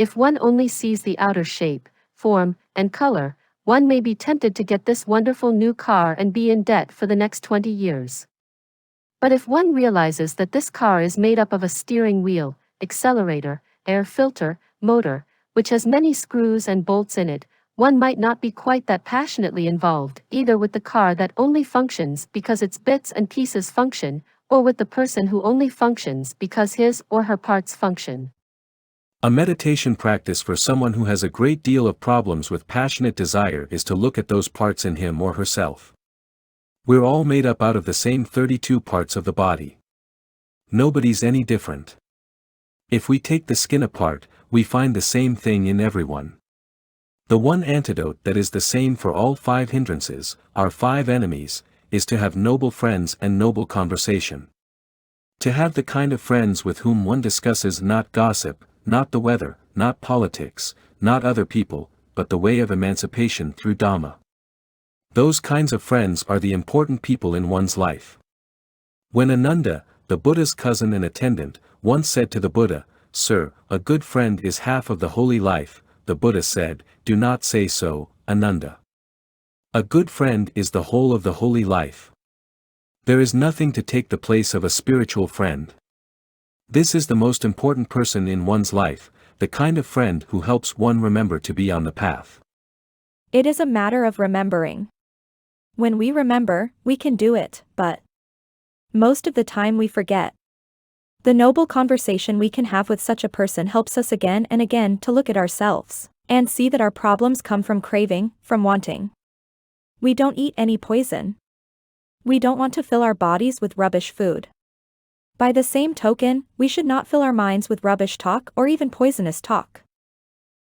if one only sees the outer shape, form, and color, one may be tempted to get this wonderful new car and be in debt for the next 20 years. But if one realizes that this car is made up of a steering wheel, accelerator, air filter, motor, which has many screws and bolts in it, one might not be quite that passionately involved either with the car that only functions because its bits and pieces function, or with the person who only functions because his or her parts function. A meditation practice for someone who has a great deal of problems with passionate desire is to look at those parts in him or herself. We're all made up out of the same 32 parts of the body. Nobody's any different. If we take the skin apart, we find the same thing in everyone. The one antidote that is the same for all 5 hindrances, our 5 enemies, is to have noble friends and noble conversation. To have the kind of friends with whom one discusses not gossip, not the weather, not politics, not other people, but the way of emancipation through Dhamma. Those kinds of friends are the important people in one's life. When Ananda, the Buddha's cousin and attendant, once said to the Buddha, "Sir, a good friend is half of the holy life," the Buddha said, "Do not say so, Ananda. A good friend is the whole of the holy life. There is nothing to take the place of a spiritual friend. This is the most important person in one's life, the kind of friend who helps one remember to be on the path." It is a matter of remembering. When we remember, we can do it, but most of the time we forget. The noble conversation we can have with such a person helps us again and again to look at ourselves, and see that our problems come from craving, from wanting. We don't eat any poison. We don't want to fill our bodies with rubbish food. By the same token, we should not fill our minds with rubbish talk or even poisonous talk.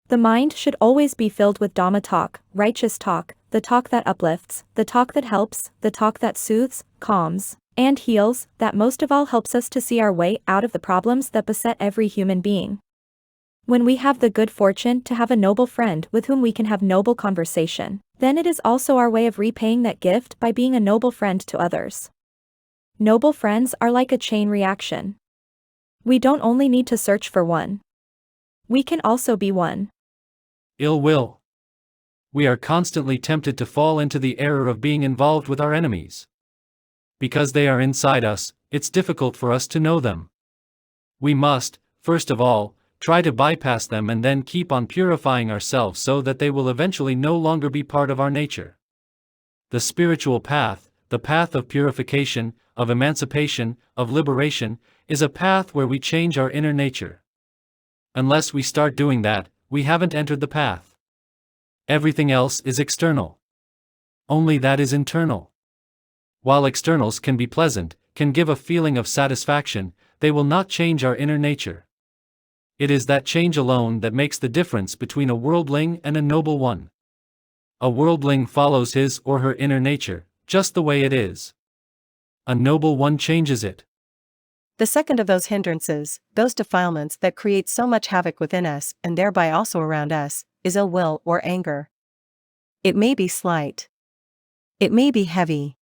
The mind should always be filled with Dhamma talk, righteous talk, the talk that uplifts, the talk that helps, the talk that soothes, calms, and heals, that most of all helps us to see our way out of the problems that beset every human being. When we have the good fortune to have a noble friend with whom we can have noble conversation, then it is also our way of repaying that gift by being a noble friend to others. Noble friends are like a chain reaction. We don't only need to search for one. We can also be one. Ill will. We are constantly tempted to fall into the error of being involved with our enemies. Because they are inside us, it's difficult for us to know them. We must, first of all, try to bypass them and then keep on purifying ourselves so that they will eventually no longer be part of our nature. The spiritual path, the path of purification, of emancipation, of liberation, is a path where we change our inner nature. Unless we start doing that, we haven't entered the path. Everything else is external. Only that is internal. While externals can be pleasant, can give a feeling of satisfaction, they will not change our inner nature. It is that change alone that makes the difference between a worldling and a noble one. A worldling follows his or her inner nature, just the way it is. A noble one changes it. The second of those hindrances, those defilements that create so much havoc within us and thereby also around us, is ill will or anger. It may be slight. It may be heavy.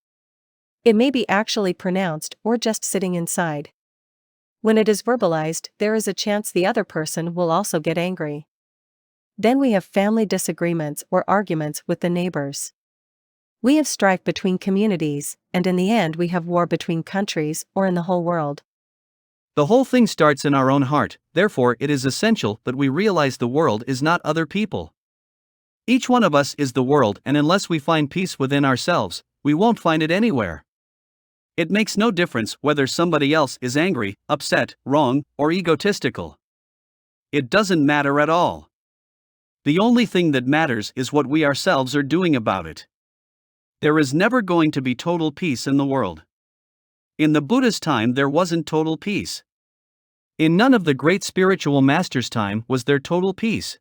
It may be actually pronounced or just sitting inside. When it is verbalized, there is a chance the other person will also get angry. Then we have family disagreements or arguments with the neighbors. We have strife between communities, and in the end we have war between countries or in the whole world. The whole thing starts in our own heart, therefore it is essential that we realize the world is not other people. Each one of us is the world, and unless we find peace within ourselves, we won't find it anywhere. It makes no difference whether somebody else is angry, upset, wrong, or egotistical. It doesn't matter at all. The only thing that matters is what we ourselves are doing about it. There is never going to be total peace in the world. In the Buddha's time there wasn't total peace. In none of the great spiritual masters' time was there total peace.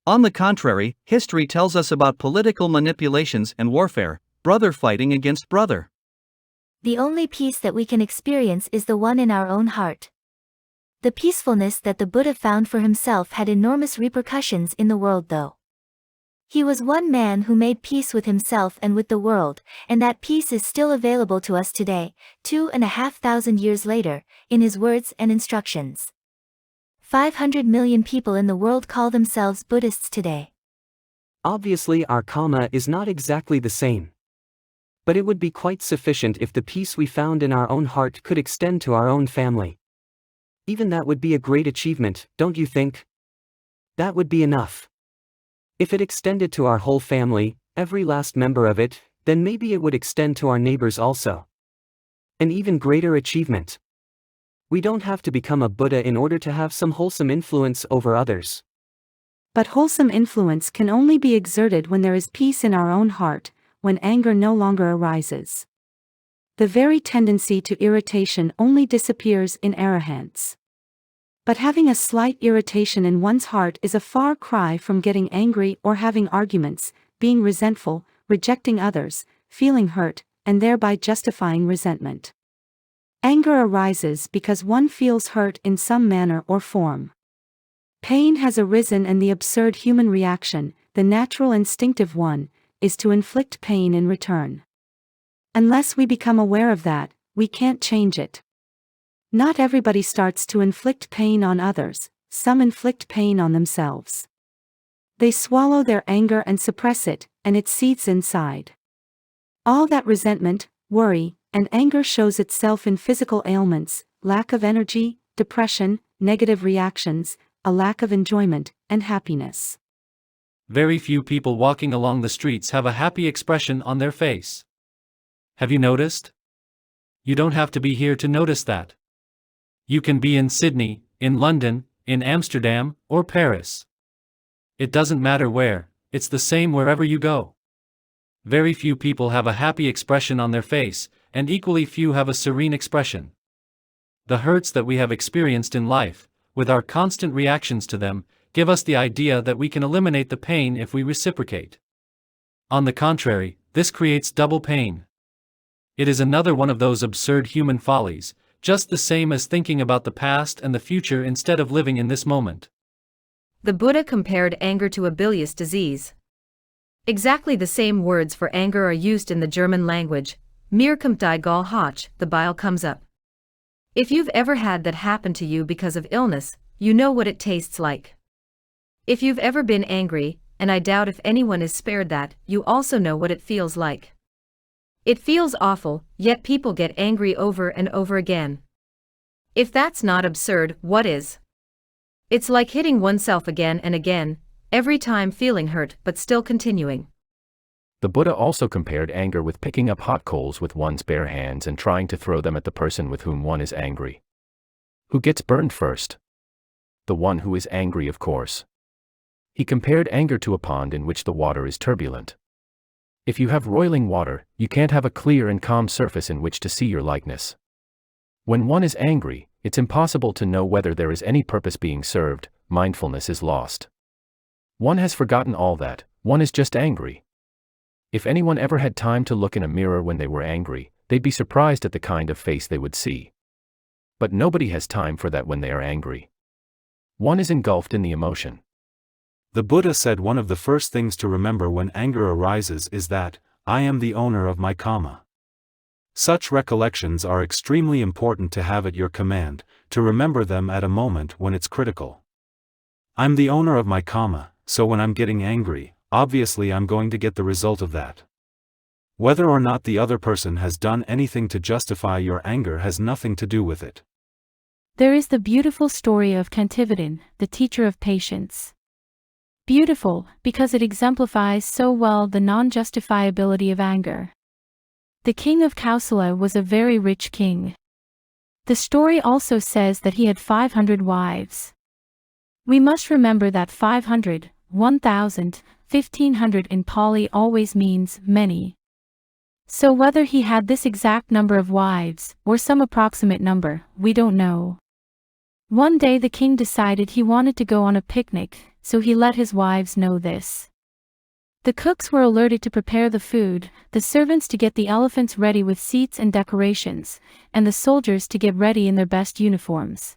On the contrary, history tells us about political manipulations and warfare, brother fighting against brother. The only peace that we can experience is the one in our own heart. The peacefulness that the Buddha found for himself had enormous repercussions in the world though. He was one man who made peace with himself and with the world, and that peace is still available to us today, 2,500 years later, in his words and instructions. 500 million people in the world call themselves Buddhists today. Obviously, our karma is not exactly the same. But it would be quite sufficient if the peace we found in our own heart could extend to our own family. Even that would be a great achievement, don't you think? That would be enough. If it extended to our whole family, every last member of it, then maybe it would extend to our neighbors also. An even greater achievement. We don't have to become a Buddha in order to have some wholesome influence over others. But wholesome influence can only be exerted when there is peace in our own heart, when anger no longer arises. The very tendency to irritation only disappears in arahants. But having a slight irritation in one's heart is a far cry from getting angry or having arguments, being resentful, rejecting others, feeling hurt, and thereby justifying resentment. Anger arises because one feels hurt in some manner or form. Pain has arisen, and the absurd human reaction, the natural instinctive one, is to inflict pain in return. Unless we become aware of that, we can't change it. Not everybody starts to inflict pain on others, some inflict pain on themselves. They swallow their anger and suppress it, and it seethes inside. All that resentment, worry, and anger shows itself in physical ailments, lack of energy, depression, negative reactions, a lack of enjoyment, and happiness. Very few people walking along the streets have a happy expression on their face. Have you noticed? You don't have to be here to notice that. You can be in Sydney, in London, in Amsterdam, or Paris. It doesn't matter where, it's the same wherever you go. Very few people have a happy expression on their face, and equally few have a serene expression. The hurts that we have experienced in life, with our constant reactions to them, give us the idea that we can eliminate the pain if we reciprocate. On the contrary, this creates double pain. It is another one of those absurd human follies, just the same as thinking about the past and the future instead of living in this moment. The Buddha compared anger to a bilious disease. Exactly the same words for anger are used in the German language. Mir kommt die Gall hoch, the bile comes up. If you've ever had that happen to you because of illness, you know what it tastes like. If you've ever been angry, and I doubt if anyone is spared that, you also know what it feels like. It feels awful, yet people get angry over and over again. If that's not absurd, what is? It's like hitting oneself again and again, every time feeling hurt but still continuing. The Buddha also compared anger with picking up hot coals with one's bare hands and trying to throw them at the person with whom one is angry. Who gets burned first? The one who is angry, of course. He compared anger to a pond in which the water is turbulent. If you have roiling water, you can't have a clear and calm surface in which to see your likeness. When one is angry, it's impossible to know whether there is any purpose being served, mindfulness is lost. One has forgotten all that, one is just angry. If anyone ever had time to look in a mirror when they were angry, they'd be surprised at the kind of face they would see. But nobody has time for that when they are angry. One is engulfed in the emotion. The Buddha said one of the first things to remember when anger arises is that, I am the owner of my karma. Such recollections are extremely important to have at your command, to remember them at a moment when it's critical. I'm the owner of my karma, so when I'm getting angry, obviously I'm going to get the result of that. Whether or not the other person has done anything to justify your anger has nothing to do with it. There is the beautiful story of Cantividin, the teacher of patience. Beautiful, because it exemplifies so well the non-justifiability of anger. The king of Kausala was a very rich king. The story also says that he had 500 wives. We must remember that 500, 1,000, 1,500 in Pali always means many. So whether he had this exact number of wives, or some approximate number, we don't know. One day the king decided he wanted to go on a picnic, so he let his wives know this. The cooks were alerted to prepare the food, the servants to get the elephants ready with seats and decorations, and the soldiers to get ready in their best uniforms.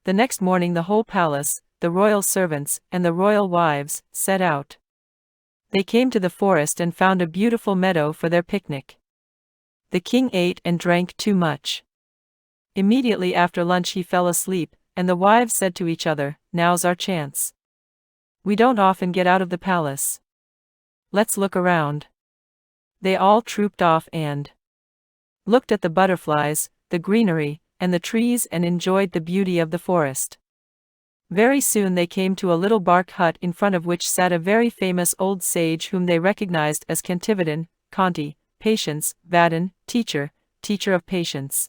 The next morning the whole palace, the royal servants, and the royal wives, set out. They came to the forest and found a beautiful meadow for their picnic. The king ate and drank too much. Immediately after lunch he fell asleep, and the wives said to each other, "Now's our chance. We don't often get out of the palace. Let's look around." They all trooped off and looked at the butterflies, the greenery, and the trees and enjoyed the beauty of the forest. Very soon they came to a little bark hut in front of which sat a very famous old sage whom they recognized as Cantividin, Conti, patience, Vadin, teacher of patience.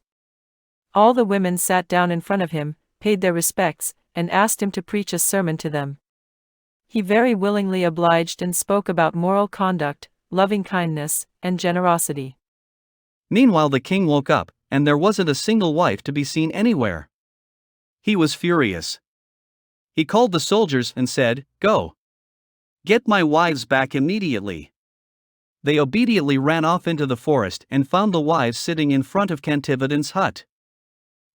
All the women sat down in front of him, paid their respects, and asked him to preach a sermon to them. He very willingly obliged and spoke about moral conduct, loving kindness, and generosity. Meanwhile, the king woke up, and there wasn't a single wife to be seen anywhere. He was furious. He called the soldiers and said, "Go! Get my wives back immediately." They obediently ran off into the forest and found the wives sitting in front of Cantividin's hut.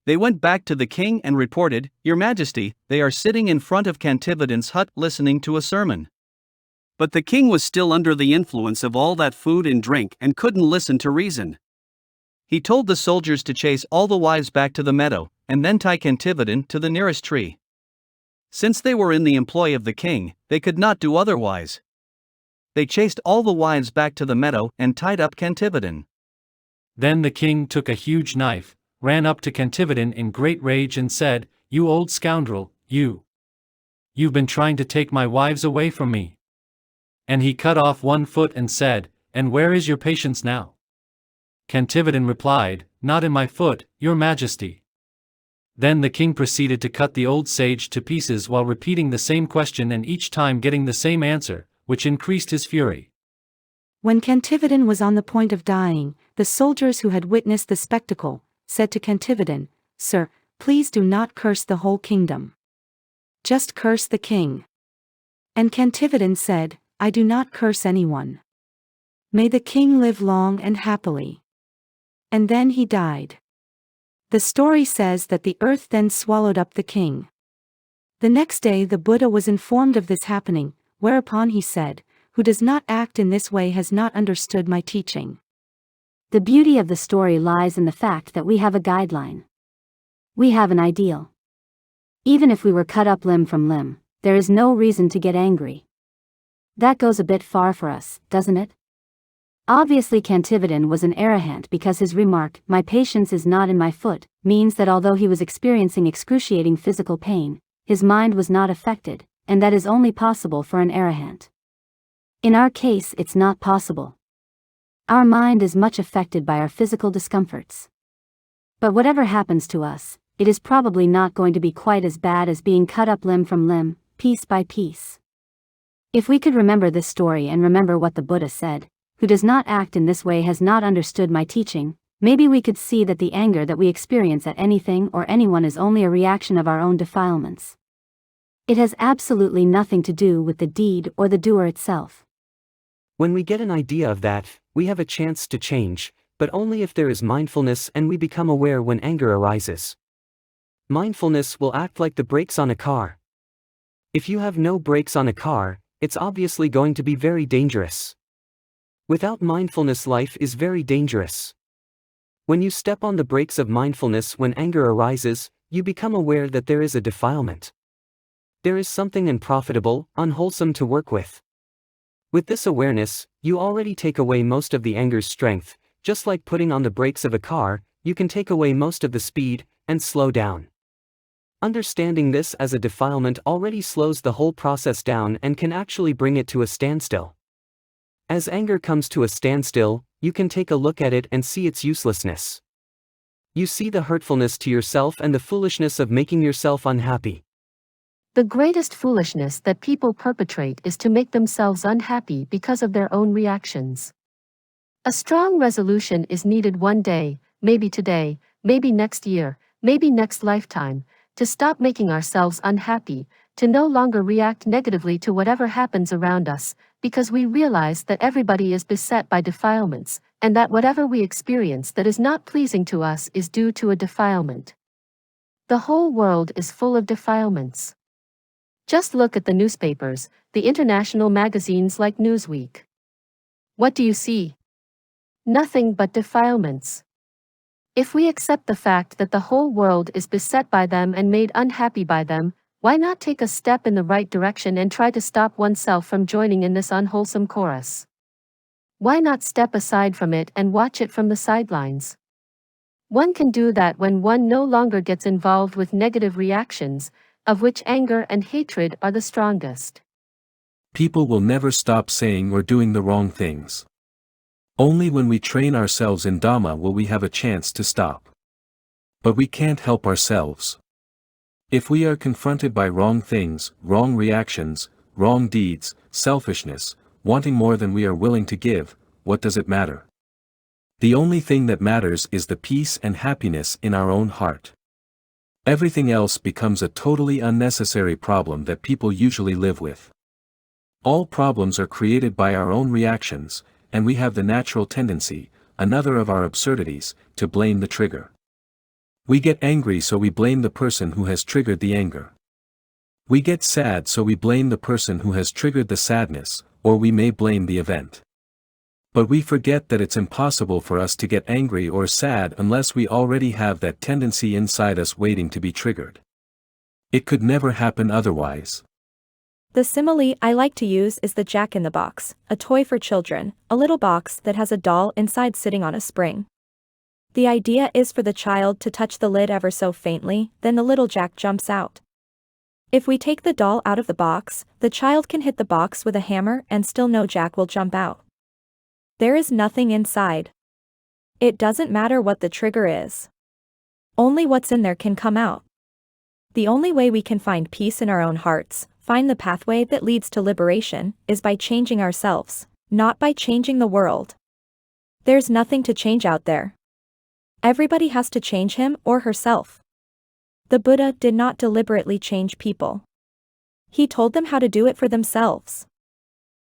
They went back to the king and reported, "Your Majesty, they are sitting in front of Cantividin's hut listening to a sermon." But the king was still under the influence of all that food and drink and couldn't listen to reason. He told the soldiers to chase all the wives back to the meadow, and then tie Cantividin to the nearest tree. Since they were in the employ of the king, they could not do otherwise. They chased all the wives back to the meadow and tied up Cantividin. Then the king took a huge knife, ran up to Cantividin in great rage and said, "You old scoundrel, you've been trying to take my wives away from me." And he cut off one foot and said, "And where is your patience now?" Cantividin replied, "Not in my foot, your Majesty." Then the king proceeded to cut the old sage to pieces while repeating the same question and each time getting the same answer, which increased his fury. When Cantividin was on the point of dying, the soldiers who had witnessed the spectacle said to Cantividin, "Sir, please do not curse the whole kingdom. Just curse the king." And Cantividin said, "I do not curse anyone. May the king live long and happily." And then he died. The story says that the earth then swallowed up the king. The next day the Buddha was informed of this happening, whereupon he said, "Who does not act in this way has not understood my teaching." The beauty of the story lies in the fact that we have a guideline. We have an ideal. Even if we were cut up limb from limb, there is no reason to get angry. That goes a bit far for us, doesn't it? Obviously Cantividin was an arahant because his remark, "My patience is not in my foot," means that although he was experiencing excruciating physical pain, his mind was not affected, and that is only possible for an arahant. In our case it's not possible. Our mind is much affected by our physical discomforts. But whatever happens to us, it is probably not going to be quite as bad as being cut up limb from limb, piece by piece. If we could remember this story and remember what the Buddha said, "Who does not act in this way has not understood my teaching," maybe we could see that the anger that we experience at anything or anyone is only a reaction of our own defilements. It has absolutely nothing to do with the deed or the doer itself. When we get an idea of that, we have a chance to change, but only if there is mindfulness and we become aware when anger arises. Mindfulness will act like the brakes on a car. If you have no brakes on a car, it's obviously going to be very dangerous. Without mindfulness, life is very dangerous. When you step on the brakes of mindfulness when anger arises, you become aware that there is a defilement. There is something unprofitable, unwholesome to work with. With this awareness, you already take away most of the anger's strength. Just like putting on the brakes of a car, you can take away most of the speed and slow down. Understanding this as a defilement already slows the whole process down and can actually bring it to a standstill. As anger comes to a standstill, you can take a look at it and see its uselessness. You see the hurtfulness to yourself and the foolishness of making yourself unhappy. The greatest foolishness that people perpetrate is to make themselves unhappy because of their own reactions. A strong resolution is needed one day, maybe today, maybe next year, maybe next lifetime, to stop making ourselves unhappy, to no longer react negatively to whatever happens around us, because we realize that everybody is beset by defilements, and that whatever we experience that is not pleasing to us is due to a defilement. The whole world is full of defilements. Just look at the newspapers, the international magazines like Newsweek. What do you see? Nothing but defilements. If we accept the fact that the whole world is beset by them and made unhappy by them, why not take a step in the right direction and try to stop oneself from joining in this unwholesome chorus? Why not step aside from it and watch it from the sidelines? One can do that when one no longer gets involved with negative reactions, of which anger and hatred are the strongest. People will never stop saying or doing the wrong things. Only when we train ourselves in Dhamma will we have a chance to stop. But we can't help ourselves. If we are confronted by wrong things, wrong reactions, wrong deeds, selfishness, wanting more than we are willing to give, what does it matter? The only thing that matters is the peace and happiness in our own heart. Everything else becomes a totally unnecessary problem that people usually live with. All problems are created by our own reactions, and we have the natural tendency, another of our absurdities, to blame the trigger. We get angry so we blame the person who has triggered the anger. We get sad so we blame the person who has triggered the sadness, or we may blame the event. But we forget that it's impossible for us to get angry or sad unless we already have that tendency inside us waiting to be triggered. It could never happen otherwise. The simile I like to use is the Jack in the Box, a toy for children, a little box that has a doll inside sitting on a spring. The idea is for the child to touch the lid ever so faintly, then the little Jack jumps out. If we take the doll out of the box, the child can hit the box with a hammer and still no Jack will jump out. There is nothing inside. It doesn't matter what the trigger is. Only what's in there can come out. The only way we can find peace in our own hearts, find the pathway that leads to liberation, is by changing ourselves, not by changing the world. There's nothing to change out there. Everybody has to change him or herself. The Buddha did not deliberately change people. He told them how to do it for themselves.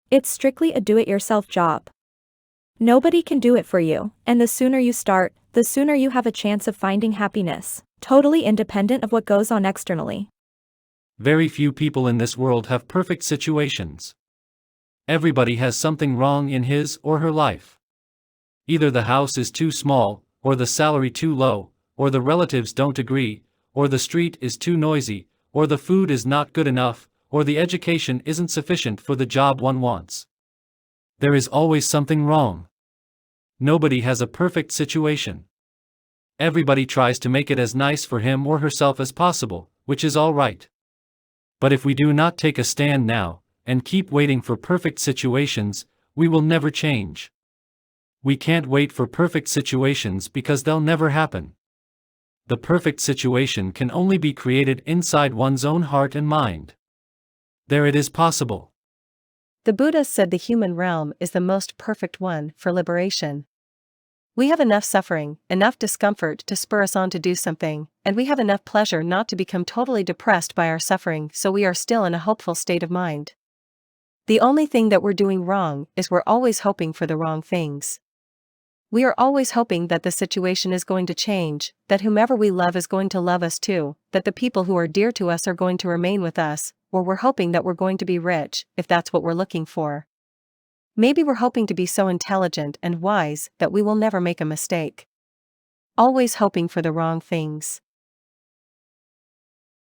It's strictly a do-it-yourself job. Nobody can do it for you, and the sooner you start, the sooner you have a chance of finding happiness, totally independent of what goes on externally. Very few people in this world have perfect situations. Everybody has something wrong in his or her life. Either the house is too small, or the salary too low, or the relatives don't agree, or the street is too noisy, or the food is not good enough, or the education isn't sufficient for the job one wants. There is always something wrong. Nobody has a perfect situation. Everybody tries to make it as nice for him or herself as possible, which is all right. But if we do not take a stand now, and keep waiting for perfect situations, we will never change. We can't wait for perfect situations because they'll never happen. The perfect situation can only be created inside one's own heart and mind. There it is possible. The Buddha said the human realm is the most perfect one for liberation. We have enough suffering, enough discomfort to spur us on to do something, and we have enough pleasure not to become totally depressed by our suffering, so we are still in a hopeful state of mind. The only thing that we're doing wrong is we're always hoping for the wrong things. We are always hoping that the situation is going to change, that whomever we love is going to love us too, that the people who are dear to us are going to remain with us, or we're hoping that we're going to be rich, if that's what we're looking for. Maybe we're hoping to be so intelligent and wise that we will never make a mistake. Always hoping for the wrong things.